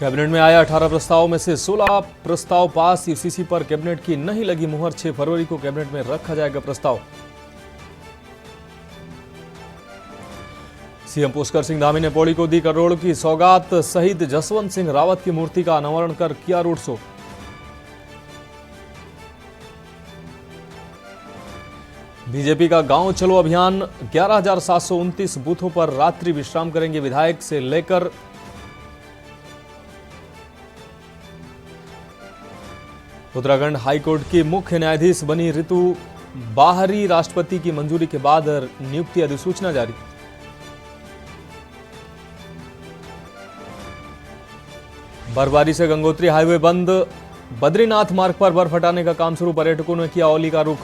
Cabinet में आया 18 प्रस्तावों में से 16 प्रस्ताव पास। यूसीसी पर कैबिनेट की नहीं लगी मुहर। 6 फरवरी को कैबिनेट में रखा जाएगा प्रस्ताव। सीएम पुष्कर सिंह धामी ने पौड़ी को दी करोड़ की सौगात। शहीद जसवंत सिंह रावत की मूर्ति का अनावरण कर किया रोड शो। बीजेपी का गांव चलो अभियान। 11,729 बूथों पर रात्रि विश्राम करेंगे विधायक से लेकर उत्तराखंड हाईकोर्ट की मुख्य न्यायाधीश बनी ऋतु बाहरी। राष्ट्रपति की मंजूरी के बाद नियुक्ति अधिसूचना जारी। बर्फबारी से गंगोत्री हाईवे बंद। बद्रीनाथ मार्ग पर बर्फ हटाने का काम शुरू। पर्यटकों ने किया औली का रुख।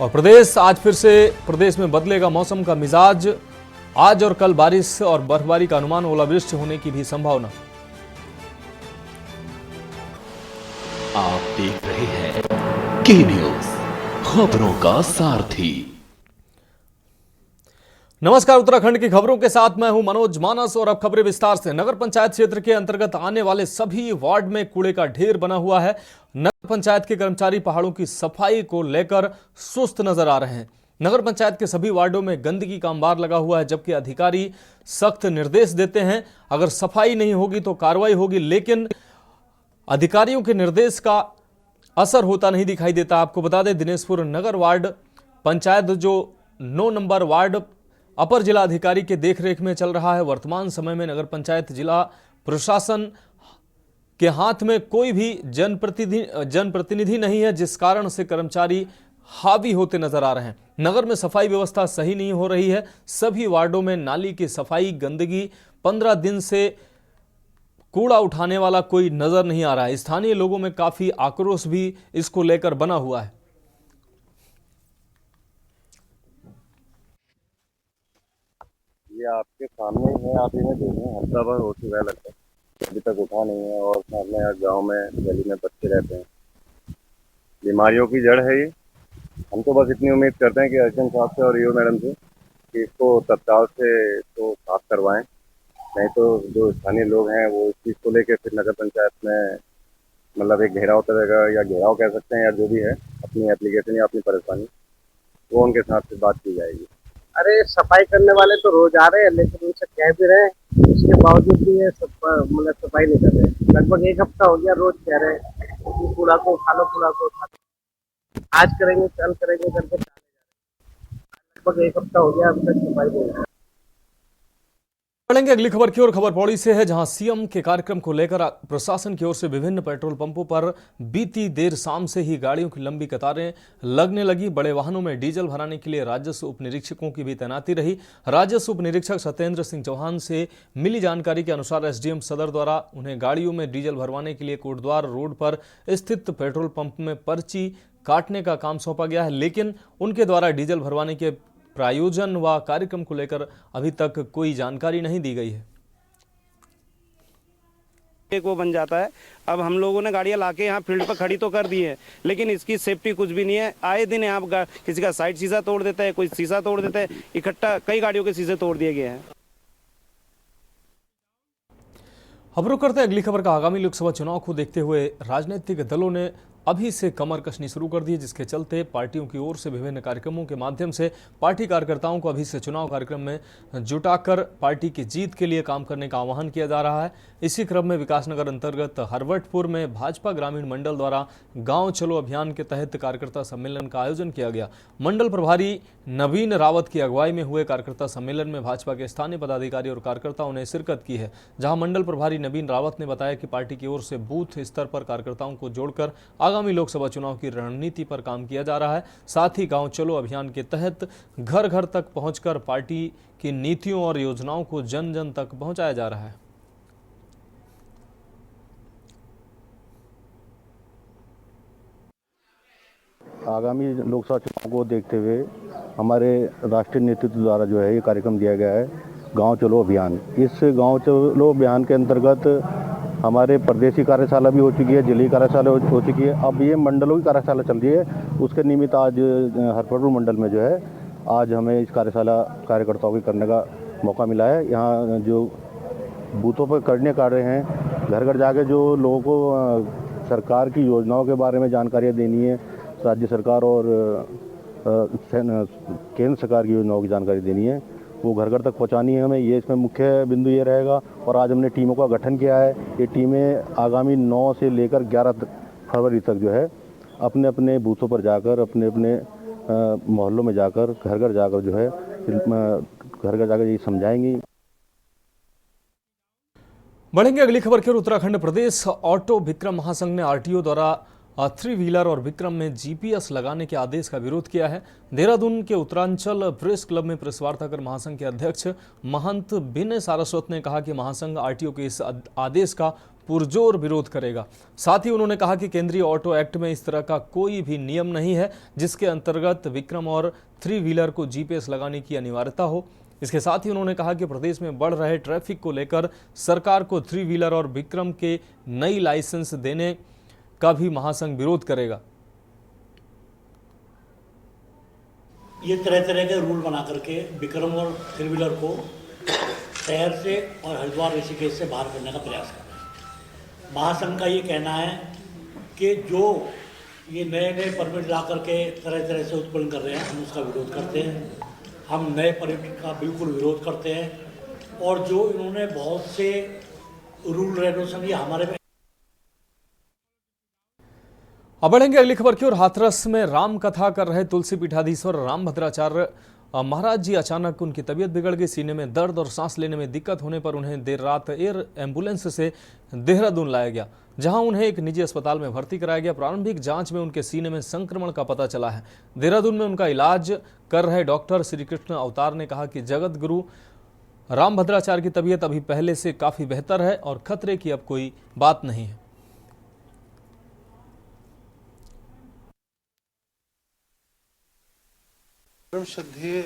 और आज फिर से प्रदेश में बदलेगा मौसम का मिजाज। आज और कल बारिश और बर्फबारी का अनुमान। ओलावृष्टि होने की भी संभावना। आप देख रहे हैं के न्यूज, खबरों का सारथी। नमस्कार, उत्तराखंड की खबरों के साथ मैं हूं मनोज मानस। और अब खबरें विस्तार से। नगर पंचायत क्षेत्र के अंतर्गत आने वाले सभी वार्ड में कूड़े का ढेर बना हुआ है। नगर पंचायत के कर्मचारी पहाड़ों की सफाई को लेकर सुस्त नजर आ रहे हैं। नगर पंचायत के सभी वार्डों में गंदगी का अंबार लगा हुआ है, जबकि अधिकारी सख्त निर्देश देते हैं अगर सफाई नहीं होगी तो कार्रवाई होगी, लेकिन अधिकारियों के निर्देश का असर होता नहीं दिखाई देता। आपको बता दें, दिनेशपुर नगर वार्ड पंचायत जो 9 नंबर वार्ड अपर जिला अधिकारी के देखरेख में चल रहा है। वर्तमान समय में नगर पंचायत जिला प्रशासन के हाथ में कोई भी जनप्रतिनिधि नहीं है, जिस कारण से कर्मचारी हावी होते नजर आ रहे हैं। नगर में सफाई व्यवस्था सही नहीं हो रही है। सभी वार्डों में नाली की सफाई, गंदगी। 15 दिन से कूड़ा उठाने वाला कोई नजर नहीं आ रहा है। स्थानीय लोगों में काफी आक्रोश भी इसको लेकर बना हुआ है। ये आपके सामने ही है, आप इन्हें देखें। हफ्ता भर हो चुका है लगता है, अभी तक उठा नहीं है। और सामने गांव में गली में बच्चे रहते हैं। बीमारियों की जड़ है ये। हम तो बस इतनी उम्मीद करते हैं कि अर्चन साहब से और ईओ मैडम से कि इसको तत्काल से तो साफ करवाएं, नहीं तो जो स्थानीय लोग हैं वो इस चीज़ को लेकर फिर नगर पंचायत में मतलब एक घेराव करेगा, या घेराव कह सकते हैं, या जो भी है अपनी एप्लीकेशन या अपनी परेशानी, वो उनके साथ फिर बात की जाएगी। अरे सफाई करने वाले तो रोज आ रहे हैं, लेकिन उनसे कह भी रहे हैं, उसके बावजूद भी ये मतलब सफाई नहीं कर रहे। लगभग 1 हफ्ता हो गया, रोज कह रहे हैं कि कूड़ा को उठा लो, कूड़ा को उठा लो, आज करेंगे कल करेंगे करके लगभग 1 हफ्ता हो गया, अभी तक सफाई नहीं है। बढ़ेंगे अगली खबर की ओर। खबर पौड़ी से है, जहां सीएम के कार्यक्रम को लेकर प्रशासन की ओर से विभिन्न पेट्रोल पंपों पर बीती देर शाम से ही गाड़ियों की लंबी कतारें लगने लगी। बड़े वाहनों में डीजल भराने के लिए राजस्व उप निरीक्षकों की भी तैनाती रही। राजस्व उप निरीक्षक सत्येंद्र सिंह चौहान से मिली जानकारी के अनुसार एसडीएम सदर द्वारा उन्हें गाड़ियों में डीजल भरवाने के लिए कोटद्वार रोड पर स्थित पेट्रोल पंप में पर्ची काटने का काम सौंपा गया है, लेकिन उनके द्वारा डीजल भरवाने के प्रायोजन व कार्यक्रम को लेकर अभी तक कोई जानकारी नहीं दी गई है। एक वो बन जाता है। अब हम लोगों ने गाड़ियां लाके यहाँ फील्ड पर खड़ी तो कर दी है, लेकिन इसकी सेफ्टी कुछ भी नहीं है। आए दिन यहाँ किसी का साइड शीशा तोड़ देता है, कोई शीशा तोड़ देता है। इकट्ठा कई गाड़ियों के शीशे तोड़ दिए गए हैं। अब रुक करते हैं अगली खबर का। आगामी लोकसभा चुनाव को देखते हुए राजनीतिक दलों ने अभी से कमर कसनी शुरू कर दी है, जिसके चलते पार्टियों की ओर से विभिन्न कार्यक्रमों के माध्यम से पार्टी कार्यकर्ताओं को अभी से चुनाव कार्यक्रम में जुटाकर पार्टी की जीत के लिए काम करने का आह्वान किया जा रहा है। इसी क्रम में विकासनगर अंतर्गत हरवटपुर में भाजपा ग्रामीण मंडल द्वारा गांव चलो अभियान के तहत कार्यकर्ता सम्मेलन का आयोजन किया गया। मंडल प्रभारी नवीन रावत की अगुवाई में हुए कार्यकर्ता सम्मेलन में भाजपा के स्थानीय पदाधिकारी और कार्यकर्ताओं ने शिरकत की है, जहां मंडल प्रभारी नवीन रावत ने बताया कि पार्टी की ओर से बूथ स्तर पर कार्यकर्ताओं को जोड़कर आगामी लोकसभा चुनाव की रणनीति पर काम किया जा रहा है। साथ ही गांव चलो अभियान के तहत घर घर तक पहुंचकर पार्टी की नीतियों और योजनाओं को जन जन तक पहुंचाया जा रहा है। आगामी लोकसभा चुनाव को देखते हुए हमारे राष्ट्रीय नेतृत्व द्वारा जो है ये कार्यक्रम दिया गया है, गांव चलो अभियान। इस गांव चलो अभियान के अंतर्गत हमारे प्रदेशी कार्यशाला भी हो चुकी है, जिले कार्यशाला हो चुकी है, अब ये मंडलों की कार्यशाला चल रही है। उसके निमित्त आज हरवटपुर मंडल में जो है आज हमें इस कार्यशाला कार्यकर्ताओं की करने का मौका मिला है। यहाँ जो बूथों पर करने काट रहे हैं, घर घर जाके जो लोगों को सरकार की योजनाओं के बारे में जानकारियाँ देनी है, राज्य सरकार और केंद्र सरकार की योजनाओं की जानकारी देनी है, वो घर घर तक पहुंचानी है हमें। ये इसमें मुख्य बिंदु ये रहेगा। और आज हमने टीमों का गठन किया है। ये टीमें आगामी 9 से लेकर 11 फरवरी तक जो है अपने अपने बूथों पर जाकर, अपने अपने मोहल्लों में जाकर, घर घर जाकर जो है घर घर जाकर ये समझाएंगी। बढ़ेंगे अगली खबर की ओर। उत्तराखंड प्रदेश ऑटो विक्रम महासंघ ने आरटीओ द्वारा 3 व्हीलर और विक्रम में जीपीएस लगाने के आदेश का विरोध किया है। देहरादून के उत्तरांचल प्रेस क्लब में प्रेस वार्ता कर महासंघ के अध्यक्ष महंत विनय सारस्वत ने कहा कि महासंघ आरटीओ के इस आदेश का पुरजोर विरोध करेगा। साथ ही उन्होंने कहा कि केंद्रीय ऑटो एक्ट में इस तरह का कोई भी नियम नहीं है जिसके अंतर्गत विक्रम और 3 व्हीलर को जीपीएस लगाने की अनिवार्यता हो। इसके साथ ही उन्होंने कहा कि प्रदेश में बढ़ रहे ट्रैफिक को लेकर सरकार को 3 व्हीलर और विक्रम के नई लाइसेंस देने का भी महासंघ विरोध करेगा। ये तरह तरह के रूल बना करके विक्रम और 3 व्हीलर को शहर से और हरिद्वार ऋषिकेश से बाहर करने का प्रयास कर रहे हैं। महासंघ का ये कहना है कि जो ये नए नए परमिट ला करके तरह तरह से उत्पन्न कर रहे हैं, हम उसका विरोध करते हैं। हम नए परमिट का बिल्कुल विरोध करते हैं। और जो इन्होंने बहुत से रूल रेगुलेशन ये हमारे अब बढ़ेंगे अगली खबर की ओर। हाथरस में राम कथा कर रहे तुलसी पीठाधीश्वर रामभद्राचार्य महाराज जी अचानक उनकी तबीयत बिगड़ गई। सीने में दर्द और सांस लेने में दिक्कत होने पर उन्हें देर रात एयर एम्बुलेंस से देहरादून लाया गया, जहां उन्हें एक निजी अस्पताल में भर्ती कराया गया। प्रारंभिक जांच में उनके सीने में संक्रमण का पता चला है। देहरादून में उनका इलाज कर रहे डॉक्टर श्री कृष्ण अवतार ने कहा कि जगत गुरु रामभद्राचार्य की तबीयत अभी पहले से काफी बेहतर है और खतरे की अब कोई बात नहीं है। परम श्रद्धेय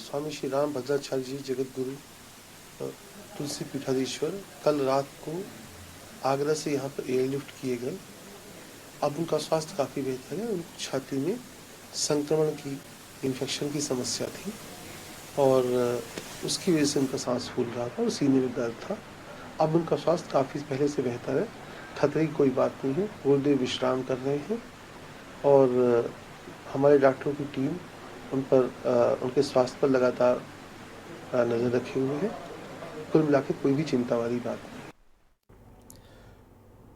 स्वामी श्री राम भद्राचार्य जी जगत गुरु तुलसी पीठाधीश्वर कल रात को आगरा से यहाँ पर एयरलिफ्ट किए गए। अब उनका स्वास्थ्य काफ़ी बेहतर है। उनकी छाती में संक्रमण की इन्फेक्शन की समस्या थी और उसकी वजह से उनका सांस फूल रहा था और सीने में दर्द था। अब उनका स्वास्थ्य काफ़ी पहले से बेहतर है। खतरे की कोई बात नहीं है। वो देर विश्राम कर रहे हैं और हमारे डॉक्टरों की टीम उन पर उनके स्वास्थ्य पर लगातार नजर रखे हुए हैं। कुल मिलाकर कोई भी चिंता वाली बात नहीं।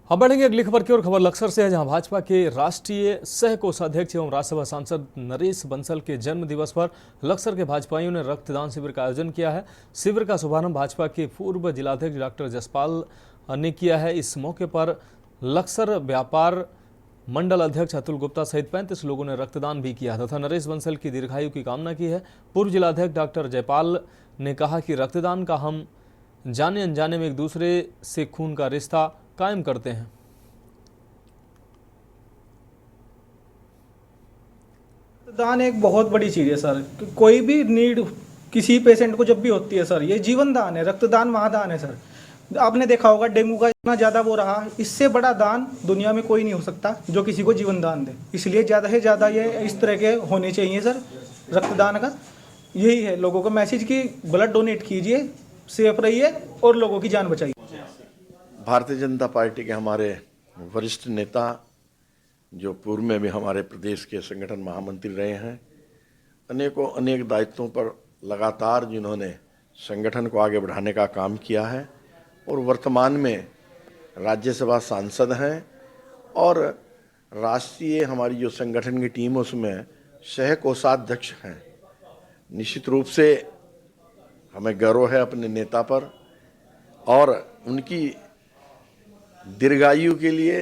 अब बढ़ेंगे अगली खबर की ओर। खबर लक्सर से है, जहां भाजपा के राष्ट्रीय सह कोषाध्यक्ष एवं राज्यसभा सांसद नरेश बंसल के जन्म दिवस पर लक्सर के भाजपाइयों ने रक्तदान शिविर का आयोजन किया है। शिविर का शुभारंभ भाजपा के पूर्व जिलाध्यक्ष डॉक्टर जसपाल ने किया है। इस मौके पर लक्सर व्यापार मंडल अध्यक्ष अतुल गुप्ता सहित 35 लोगों ने रक्तदान भी किया तथा नरेश बंसल की दीर्घायु की कामना की है। पूर्व जिलाध्यक्ष डॉक्टर जयपाल ने कहा कि रक्तदान का हम जाने अनजाने में एक दूसरे से खून का रिश्ता कायम करते हैं। रक्तदान एक बहुत बड़ी चीज़ है सर। कोई भी नीड किसी पेशेंट को जब भी होती है सर, ये जीवन दान है। रक्तदान महादान है सर। आपने देखा होगा डेंगू का इतना ज़्यादा वो रहा, इससे बड़ा दान दुनिया में कोई नहीं हो सकता जो किसी को जीवन दान दे। इसलिए ज़्यादा से ज़्यादा ये इस तरह के होने चाहिए सर। रक्तदान का यही है लोगों का मैसेज कि ब्लड डोनेट कीजिए, सेफ रहिए और लोगों की जान बचाइए। भारतीय जनता पार्टी के हमारे वरिष्ठ नेता जो पूर्व में भी हमारे प्रदेश के संगठन महामंत्री रहे हैं, अनेक दायित्वों पर लगातार जिन्होंने संगठन को आगे बढ़ाने का काम किया है और वर्तमान में राज्यसभा सांसद हैं और राष्ट्रीय हमारी जो संगठन की टीम उसमें सह कोषाध्यक्ष हैं। निश्चित रूप से हमें गर्व है अपने नेता पर और उनकी दीर्घायु के लिए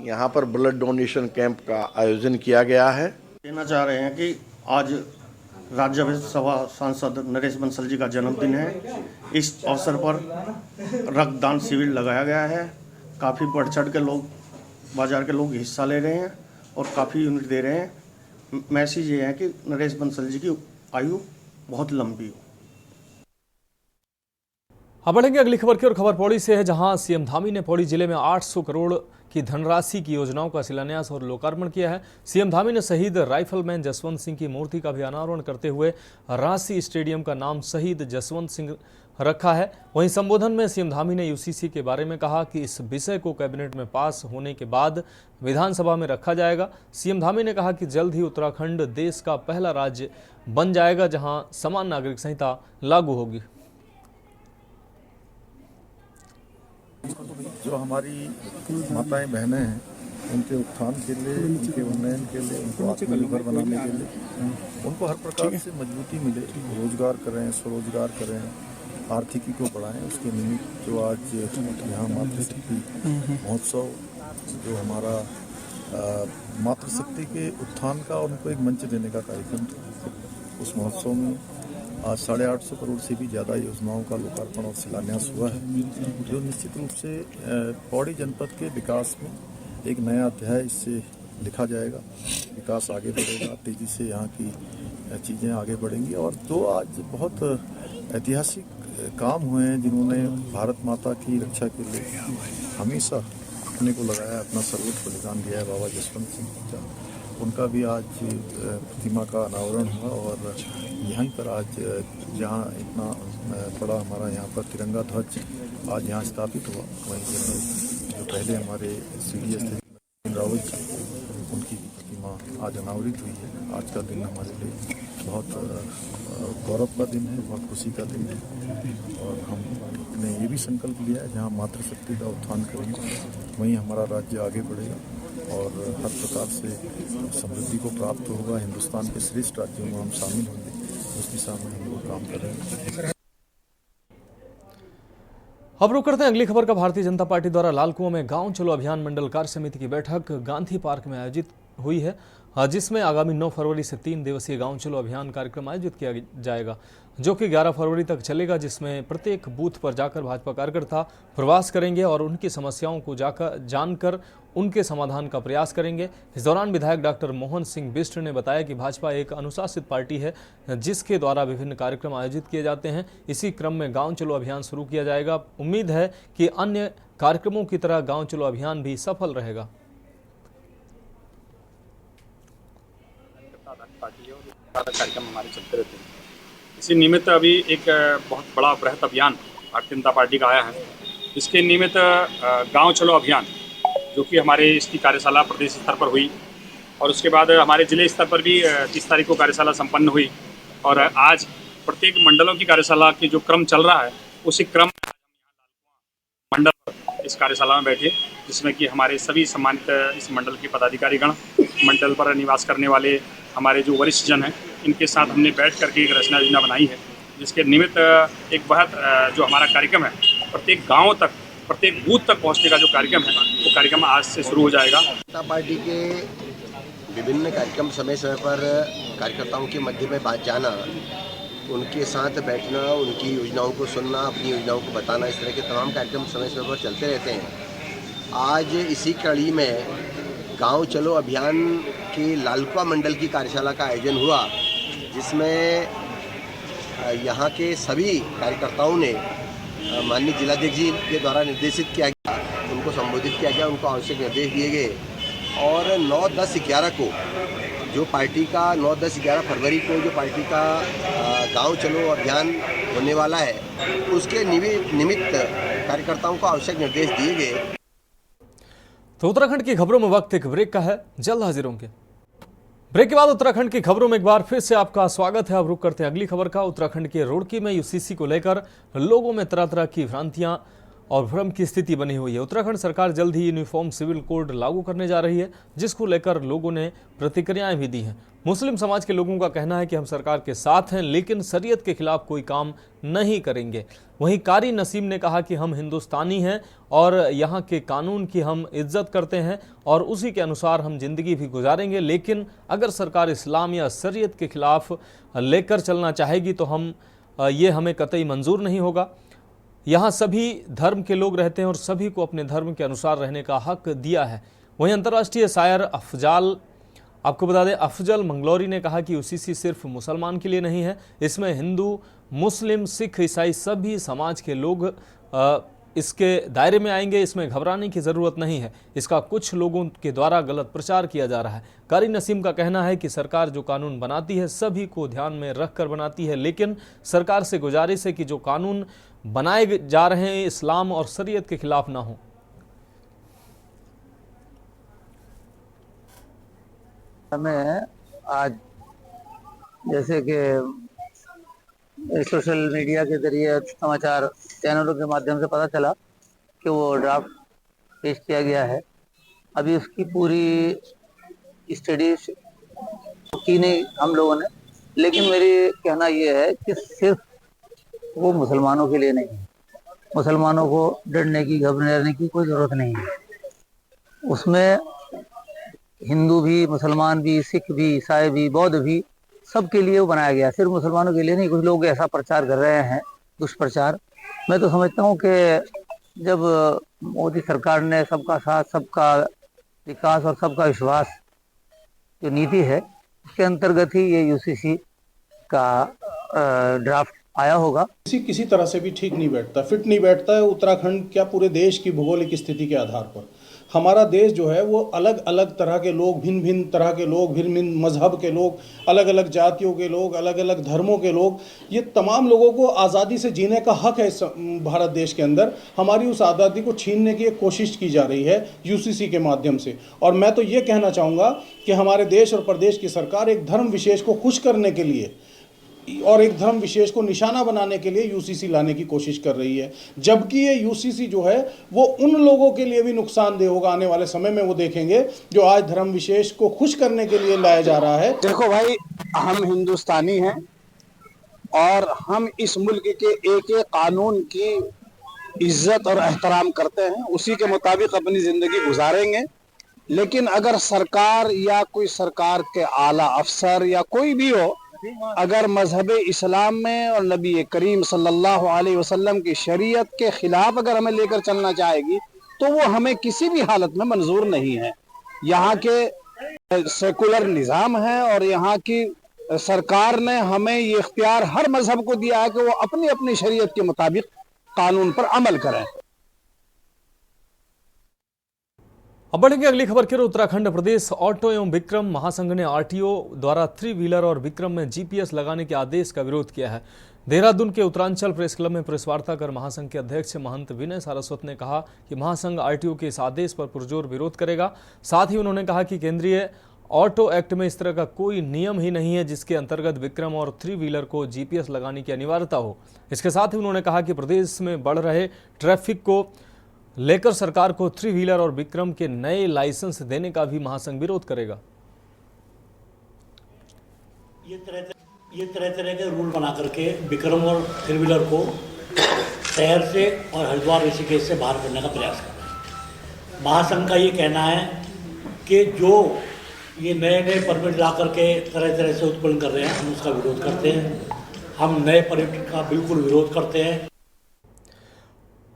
यहाँ पर ब्लड डोनेशन कैंप का आयोजन किया गया है। कहना चाह रहे हैं कि आज राज्यसभा सांसद नरेश बंसल जी का जन्मदिन है। इस अवसर पर रक्तदान शिविर लगाया गया है। काफ़ी बढ़ चढ़ के लोग, बाजार के लोग हिस्सा ले रहे हैं और काफ़ी यूनिट दे रहे हैं। मैसेज ये है कि नरेश बंसल जी की आयु बहुत लंबी हो। अब बढ़ेंगे अगली खबर की और खबर पौड़ी से है, जहां सीएम धामी ने पौड़ी जिले में 800 करोड़ की धनराशि की योजनाओं का शिलान्यास और लोकार्पण किया है। सीएम धामी ने शहीद राइफलमैन जसवंत सिंह की मूर्ति का भी अनावरण करते हुए रांसी स्टेडियम का नाम शहीद जसवंत सिंह रखा है। वहीं संबोधन में सीएम धामी ने यूसीसी के बारे में कहा कि इस विषय को कैबिनेट में पास होने के बाद विधानसभा में रखा जाएगा। सीएम धामी ने कहा कि जल्द ही उत्तराखंड देश का पहला राज्य बन जाएगा जहां समान नागरिक संहिता लागू होगी। जो हमारी माताएं बहनें हैं उनके उत्थान के लिए, उनके उन्नयन के लिए, उनको आत्मनिर्भर बनाने के लिए उनको हर प्रकार से मजबूती मिले, रोजगार करें, स्वरोजगार करें, आर्थिकी को बढ़ाएं। उसके निमित्त जो आज यहाँ मातृशक्ति महोत्सव जो हमारा मातृशक्ति के उत्थान का उनको एक मंच देने का कार्यक्रम था, उस महोत्सव में आज 850 करोड़ से भी ज़्यादा योजनाओं का लोकार्पण और शिलान्यास हुआ है, जो निश्चित रूप से पौड़ी जनपद के विकास में एक नया अध्याय इससे लिखा जाएगा। विकास आगे बढ़ेगा, तेज़ी से यहाँ की चीज़ें आगे बढ़ेंगी। और दो आज बहुत ऐतिहासिक काम हुए हैं जिन्होंने भारत माता की रक्षा के लिए हमेशा अपने को लगाया, अपना सर्वोच्च बलिदान दिया है, बाबा जसवंत सिंह। उनका भी आज प्रतिमा का अनावरण हुआ और यहीं पर आज जहाँ इतना बड़ा हमारा यहाँ पर तिरंगा ध्वज आज यहाँ स्थापित हुआ, वहीं जो पहले हमारे CDS थे रावत जी, उनकी प्रतिमा आज अनावरित हुई है। आज का दिन हमारे लिए बहुत गौरव का दिन है, बहुत खुशी का दिन है और हमने ये भी संकल्प लिया है जहाँ मातृशक्ति का उत्थान करेंगे वहीं हमारा राज्य आगे बढ़ेगा और हर प्रकार से समृद्धि को प्राप्त होगा। हिंदुस्तान के श्रेष्ठ राज्यों में हम शामिल होंगे, उस दिशा में हम लोग काम कर रहे हैं। अब रुक करते हैं अगली खबर का। भारतीय जनता पार्टी द्वारा लाल कुआं में गांव चलो अभियान मंडल कार्य समिति की बैठक गांधी पार्क में आयोजित हुई है, जिसमें आगामी 9 फरवरी से 3 दिवसीय गांव चलो अभियान कार्यक्रम आयोजित किया जाएगा, जो कि 11 फरवरी तक चलेगा, जिसमें प्रत्येक बूथ पर जाकर भाजपा कार्यकर्ता प्रवास करेंगे और उनकी समस्याओं को जानकर उनके समाधान का प्रयास करेंगे। इस दौरान विधायक डॉक्टर मोहन सिंह बिष्ट ने बताया कि भाजपा एक अनुशासित पार्टी है जिसके द्वारा विभिन्न कार्यक्रम आयोजित किए जाते हैं। इसी क्रम में गांव चलो अभियान शुरू किया जाएगा। उम्मीद है कि अन्य कार्यक्रमों की तरह गांव चलो अभियान भी सफल रहेगा। कार्यक्रम हमारे चलते रहते हैं। इसी निमित्त अभी एक बहुत बड़ा बृहत अभियान भारतीय जनता पार्टी का आया है। इसके निमित्त गांव चलो अभियान, जो कि हमारे इसकी कार्यशाला प्रदेश स्तर पर हुई और उसके बाद हमारे जिले स्तर पर भी 30 तारीख को कार्यशाला संपन्न हुई और आज प्रत्येक मंडलों की कार्यशाला की जो क्रम चल रहा है उसी क्रम मंडल इस कार्यशाला में बैठे, जिसमें कि हमारे सभी सम्मानित इस मंडल के पदाधिकारीगण, मंडल पर निवास करने वाले हमारे जो वरिष्ठ जन हैं, इनके साथ हमने बैठ करके एक रचना योजना बनाई है, जिसके निमित्त एक बहुत जो हमारा कार्यक्रम है प्रत्येक गाँव तक, प्रत्येक बूथ तक पहुंचने का जो कार्यक्रम है वो कार्यक्रम आज से शुरू हो जाएगा। जनता पार्टी के विभिन्न कार्यक्रम समय समय पर कार्यकर्ताओं के मध्य में बात जाना, उनके साथ बैठना, उनकी योजनाओं को सुनना, अपनी योजनाओं को बताना, इस तरह के तमाम कार्यक्रम समय समय पर चलते रहते हैं। आज इसी कड़ी में गांव चलो अभियान के लालकुआं मंडल की कार्यशाला का आयोजन हुआ, जिसमें यहाँ के सभी कार्यकर्ताओं ने माननीय जिलाध्यक्ष जी के द्वारा निर्देशित किया गया, उनको संबोधित किया गया, उनको आवश्यक निर्देश दिए गए और 9, 10, 11 को जो पार्टी का 9, 10, 11 फरवरी को जो पार्टी का गांव चलो अभियान होने वाला है, उसके निमित्त कार्यकर्ताओं को आवश्यक निर्देश दिए गए। तो उत्तराखंड की खबरों में वक्त एक ब्रेक का है, जल्द हाजिर होंगे। ब्रेक के बाद उत्तराखंड की खबरों में एक बार फिर से आपका स्वागत है। अब रुक करते हैं अगली खबर का। उत्तराखंड के रुड़की में यूसीसी को लेकर लोगों में तरह तरह की भ्रांतियां और भ्रम की स्थिति बनी हुई है। उत्तराखंड सरकार जल्द ही यूनिफॉर्म सिविल कोड लागू करने जा रही है, जिसको लेकर लोगों ने प्रतिक्रियाएं भी दी हैं। मुस्लिम समाज के लोगों का कहना है कि हम सरकार के साथ हैं, लेकिन शरीयत के खिलाफ कोई काम नहीं करेंगे। वहीं कारी नसीम ने कहा कि हम हिंदुस्तानी हैं और यहाँ के कानून की हम इज्जत करते हैं और उसी के अनुसार हम जिंदगी भी गुजारेंगे, लेकिन अगर सरकार इस्लाम या शरीयत के खिलाफ लेकर चलना चाहेगी तो ये हमें कतई मंजूर नहीं होगा। यहाँ सभी धर्म के लोग रहते हैं और सभी को अपने धर्म के अनुसार रहने का हक दिया है। वहीं अंतर्राष्ट्रीय शायर अफजाल आपको बता दें, अफजल मंगलौरी ने कहा कि यूसीसी सिर्फ मुसलमान के लिए नहीं है, इसमें हिंदू, मुस्लिम, सिख, ईसाई सभी समाज के लोग इसके दायरे में आएंगे। इसमें घबराने की ज़रूरत नहीं है। इसका कुछ लोगों के द्वारा गलत प्रचार किया जा रहा है। कारी नसीम का कहना है कि सरकार जो कानून बनाती है सभी को ध्यान में रखकर बनाती है, लेकिन सरकार से गुजारिश है कि जो कानून बनाए जा रहे हैं इस्लाम और शरीयत के खिलाफ ना हो। हमें आज जैसे कि सोशल मीडिया के जरिए समाचार चैनलों के माध्यम से पता चला कि वो ड्राफ्ट पेश किया गया है। अभी उसकी पूरी स्टडी की नहीं हम लोगों ने, लेकिन मेरी कहना ये है कि सिर्फ वो मुसलमानों के लिए नहीं है। मुसलमानों को डरने की, घबराने की कोई ज़रूरत नहीं है। उसमें हिंदू भी, मुसलमान भी, सिख भी, ईसाई भी, बौद्ध भी, सबके लिए वो बनाया गया, सिर्फ मुसलमानों के लिए नहीं। कुछ लोग ऐसा प्रचार कर रहे हैं, दुष्प्रचार। मैं तो समझता हूँ कि जब मोदी सरकार ने सबका साथ, सबका विकास और सबका विश्वास जो नीति है, उसके अंतर्गत ही ये यूसीसी का ड्राफ्ट आया होगा। किसी तरह से भी ठीक नहीं बैठता, फिट नहीं बैठता है उत्तराखंड क्या पूरे देश की भौगोलिक स्थिति के आधार पर। हमारा देश जो है वो अलग अलग तरह के लोग, भिन्न भिन्न तरह के लोग, भिन्न भिन्न मजहब के लोग, अलग अलग जातियों के लोग, अलग अलग धर्मों के लोग, ये तमाम लोगों को आज़ादी से जीने का हक है इस भारत देश के अंदर। हमारी उस आज़ादी को छीनने की एक कोशिश की जा रही है यूसीसी के माध्यम से। और मैं तो ये कहना चाहूँगा कि हमारे देश और प्रदेश की सरकार एक धर्म विशेष को खुश करने के लिए और एक धर्म विशेष को निशाना बनाने के लिए यूसीसी लाने की कोशिश कर रही है, जबकि ये यूसीसी जो है वो उन लोगों के लिए भी नुकसानदेह होगा। आने वाले समय में वो देखेंगे जो आज धर्म विशेष को खुश करने के लिए लाया जा रहा है। देखो भाई, हम हिंदुस्तानी हैं और हम इस मुल्क के एक एक कानून की इज्जत और एहतराम करते हैं, उसी के मुताबिक अपनी जिंदगी गुजारेंगे। लेकिन अगर सरकार या कोई सरकार के आला अफसर या कोई भी हो, अगर मजहब इस्लाम में और नबी करीम सल्लल्लाहु अलैहि वसल्लम की शरीयत के खिलाफ अगर हमें लेकर चलना चाहेगी तो वो हमें किसी भी हालत में मंजूर नहीं है। यहाँ के सेकुलर निज़ाम है और यहाँ की सरकार ने हमें ये इख्तियार हर मजहब को दिया है कि वो अपनी अपनी शरीयत के मुताबिक कानून पर अमल करें। अब बढ़ेंगे अगली खबर की ओर। उत्तराखंड प्रदेश ऑटो एवं विक्रम महासंघ ने आरटीओ द्वारा 3 व्हीलर और विक्रम में जीपीएस लगाने के आदेश का विरोध किया है। देहरादून के उत्तरांचल प्रेस क्लब में प्रेस वार्ता कर महासंघ के अध्यक्ष महंत विनय सारस्वत ने कहा कि महासंघ आरटीओ के इस आदेश पर पुरजोर विरोध करेगा। साथ ही उन्होंने कहा कि केंद्रीय ऑटो एक्ट में इस तरह का कोई नियम ही नहीं है जिसके अंतर्गत विक्रम और 3 व्हीलर को जीपीएस लगाने की अनिवार्यता हो। इसके साथ ही उन्होंने कहा कि प्रदेश में बढ़ रहे ट्रैफिक को लेकर सरकार को 3 व्हीलर और विक्रम के नए लाइसेंस देने का भी महासंघ विरोध करेगा। ये तरह के रूल बना करके विक्रम और 3 व्हीलर को शहर से और हरिद्वार ऋषिकेश से बाहर करने का प्रयास कर रहे हैं। महासंघ का ये कहना है कि जो ये नए परमिट ला करके तरह से उत्पन्न कर रहे हैं, हम उसका विरोध करते हैं। हम नए परमिट का बिल्कुल विरोध करते हैं।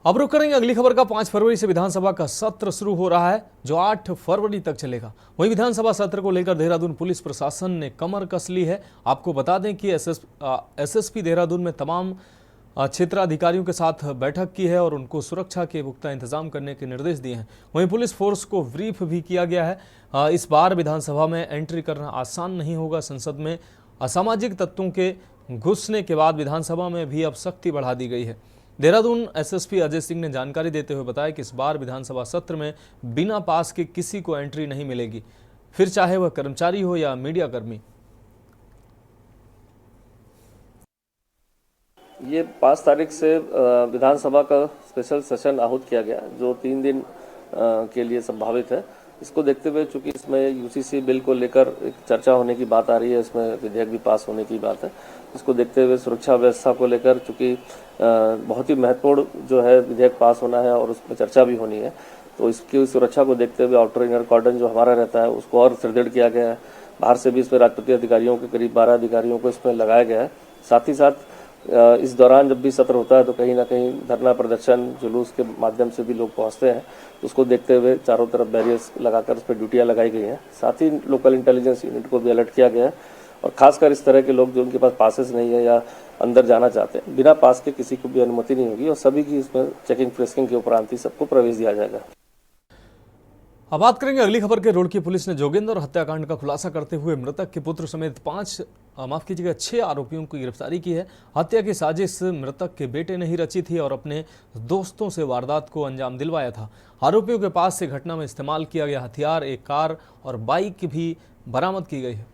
अब रुक करेंगे अगली खबर का। 5 फरवरी से विधानसभा का सत्र शुरू हो रहा है जो 8 फरवरी तक चलेगा। वहीं विधानसभा सत्र को लेकर देहरादून पुलिस प्रशासन ने कमर कस ली है। आपको बता दें कि एसएसपी देहरादून में तमाम क्षेत्राधिकारियों के साथ बैठक की है और उनको सुरक्षा के पुख्ता इंतजाम करने के निर्देश दिए हैं। वहीं पुलिस फोर्स को ब्रीफ भी किया गया है। इस बार विधानसभा में एंट्री करना आसान नहीं होगा। संसद में असामाजिक तत्वों के घुसने के बाद विधानसभा में भी अब सख्ती बढ़ा दी गई है। देहरादून एसएसपी अजय सिंह ने जानकारी देते हुए बताया कि इस बार विधानसभा सत्र में बिना पास के किसी को एंट्री नहीं मिलेगी, फिर चाहे वह कर्मचारी हो या मीडिया कर्मी। ये 5 तारीख से विधानसभा का स्पेशल सेशन आहूत किया गया जो 3 दिन के लिए संभावित है। इसको देखते हुए चूंकि इसमें यूसीसी बिल को लेकर एक चर्चा होने की बात आ रही है, इसमें विधेयक भी पास होने की बात है। इसको देखते हुए सुरक्षा व्यवस्था को लेकर चूंकि बहुत ही महत्वपूर्ण जो है विधेयक पास होना है और उसमें चर्चा भी होनी है, तो इसकी सुरक्षा को देखते हुए आउटर इनर कॉर्डन जो हमारा रहता है उसको और सुदृढ़ किया गया है। बाहर से भी इसमें राजपत्रित अधिकारियों के करीब 12 अधिकारियों को इसमें लगाया गया है। साथ ही साथ इस दौरान जब भी सत्र होता है तो कहीं ना कहीं धरना प्रदर्शन जुलूस के माध्यम से भी लोग पहुंचते हैं, तो उसको देखते हुए चारों तरफ बैरियर्स लगाकर उस पर ड्यूटियाँ लगाई गई हैं। साथ ही लोकल इंटेलिजेंस यूनिट को भी अलर्ट किया गया है और खासकर इस तरह के लोग जो उनके पास पासेस नहीं है या अंदर जाना चाहते हैं, बिना पास के किसी को भी अनुमति नहीं होगी और सभी की इसमें चेकिंग फ्रिस्किंग के उपरांत ही सबको प्रवेश दिया जाएगा। अब बात करेंगे अगली खबर के। रुड़की पुलिस ने जोगिंदर हत्याकांड का खुलासा करते हुए मृतक के पुत्र समेत 6 आरोपियों की गिरफ्तारी की है। हत्या की साजिश मृतक के बेटे ने ही रची थी और अपने दोस्तों से वारदात को अंजाम दिलवाया था। आरोपियों के पास से घटना में इस्तेमाल किया गया हथियार, एक कार और बाइक भी बरामद की गई है।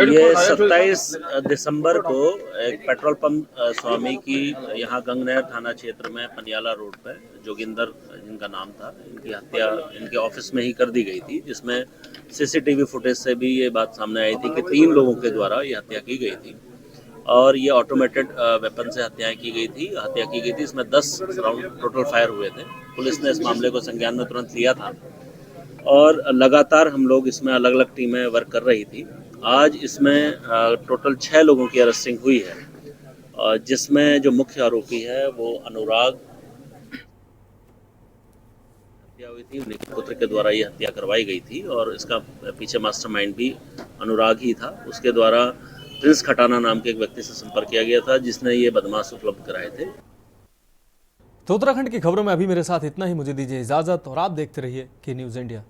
ये 27 दिसंबर को एक पेट्रोल पंप स्वामी की यहाँ गंगनहर थाना क्षेत्र में पनियाला रोड पे जोगिंदर जिनका नाम था, इनकी हत्या इनके ऑफिस में ही कर दी गई थी, जिसमें सीसीटीवी फुटेज से भी ये बात सामने आई थी कि 3 लोगों के द्वारा ये हत्या की गई थी और ये ऑटोमेटेड वेपन से हत्या की गई थी। इसमें 10 राउंड टोटल फायर हुए थे। पुलिस ने इस मामले को संज्ञान में तुरंत लिया था और लगातार हम लोग इसमें अलग अलग टीमें वर्क कर रही थी। आज इसमें टोटल 6 लोगों की अरेस्टिंग हुई है, जिसमें जो मुख्य आरोपी है वो अनुराग, हत्या हुई थी, उनके पुत्र के द्वारा ये हत्या करवाई गई थी और इसका पीछे मास्टरमाइंड भी अनुराग ही था। उसके द्वारा प्रिंस खटाना नाम के एक व्यक्ति से संपर्क किया गया था जिसने ये बदमाश उपलब्ध कराए थे। तो उत्तराखंड की खबरों में अभी मेरे साथ इतना ही। मुझे दीजिए इजाजत और आप देखते रहिए के न्यूज़ इंडिया।